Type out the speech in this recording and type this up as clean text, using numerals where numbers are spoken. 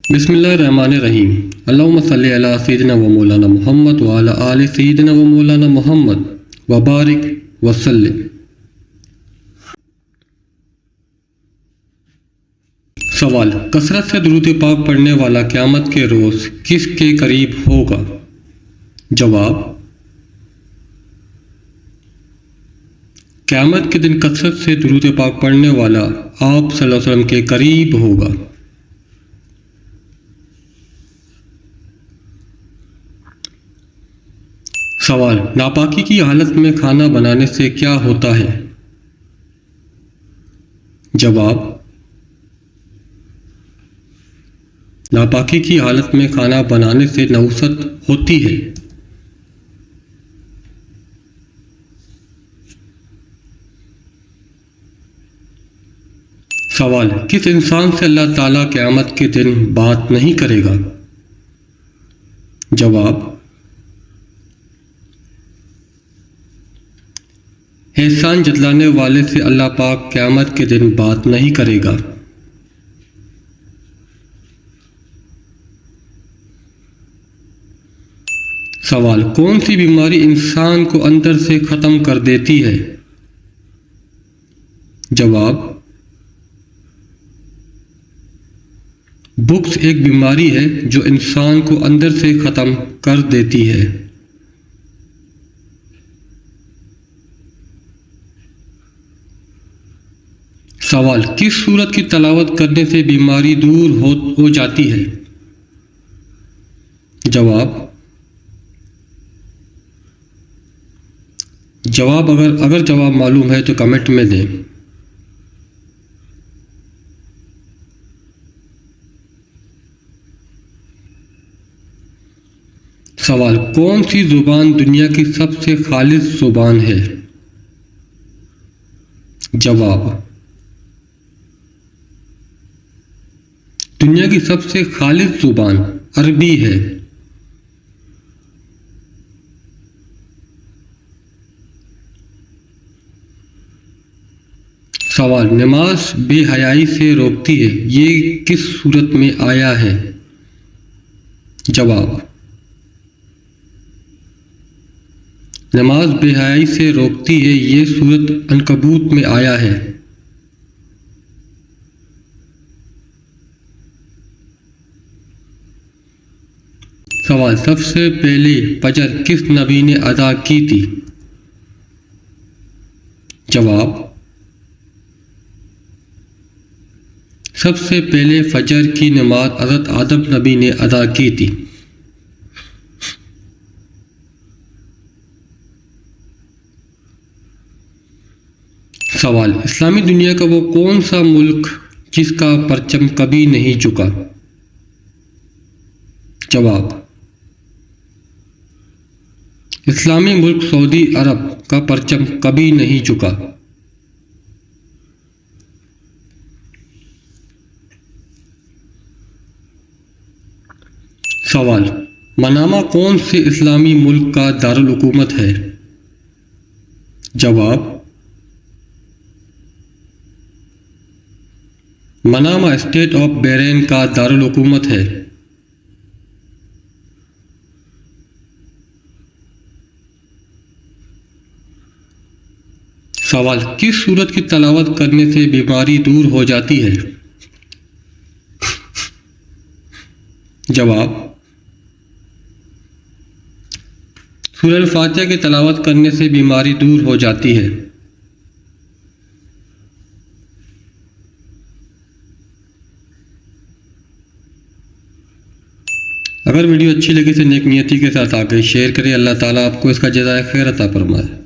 بسم اللہ الرحمن الرحیم۔ اللہم صلی علی سیدنا و مولانا محمد وعلی آل سیدنا و مولانا محمد وبارک وسلم۔ سوال: کثرت سے درود پاک پڑھنے والا قیامت کے روز کس کے قریب ہوگا؟ جواب: قیامت کے دن کثرت سے درود پاک پڑھنے والا آپ صلی اللہ علیہ وسلم کے قریب ہوگا۔ سوال: ناپاکی کی حالت میں کھانا بنانے سے کیا ہوتا ہے؟ جواب: ناپاکی کی حالت میں کھانا بنانے سے نحوست ہوتی ہے۔ سوال: کس انسان سے اللہ تعالیٰ قیامت کے دن بات نہیں کرے گا؟ جواب: احسان جتلانے والے سے اللہ پاک قیامت کے دن بات نہیں کرے گا۔ سوال: کون سی بیماری انسان کو اندر سے ختم کر دیتی ہے؟ جواب: بغض ایک بیماری ہے جو انسان کو اندر سے ختم کر دیتی ہے۔ سوال: کس سورت کی تلاوت کرنے سے بیماری دور ہو جاتی ہے؟ جواب: اگر جواب معلوم ہے تو کمنٹ میں دیں۔ سوال: کون سی زبان دنیا کی سب سے خالص زبان ہے؟ جواب: دنیا کی سب سے خالص زبان عربی ہے۔ سوال: نماز بے حیائی سے روکتی ہے، یہ کس صورت میں آیا ہے؟ جواب: نماز بے حیائی سے روکتی ہے، یہ سورت عنکبوت میں آیا ہے۔ سوال: سب سے پہلے فجر کس نبی نے ادا کی تھی؟ جواب: سب سے پہلے فجر کی نماز حضرت آدم نبی نے ادا کی تھی۔ سوال: اسلامی دنیا کا وہ کون سا ملک جس کا پرچم کبھی نہیں جھکا؟ جواب: اسلامی ملک سعودی عرب کا پرچم کبھی نہیں جھکا۔ سوال: منامہ کون سے اسلامی ملک کا دارالحکومت ہے؟ جواب: منامہ اسٹیٹ آف بحرین کا دارالحکومت ہے۔ سوال: کس سورت کی تلاوت کرنے سے بیماری دور ہو جاتی ہے؟ جواب: سورہ الفاتحہ کی تلاوت کرنے سے بیماری دور ہو جاتی ہے۔ اگر ویڈیو اچھی لگی تو نیک نیتی کے ساتھ آگے شیئر کریں۔ اللہ تعالیٰ آپ کو اس کا جزائے خیر عطا فرمائے۔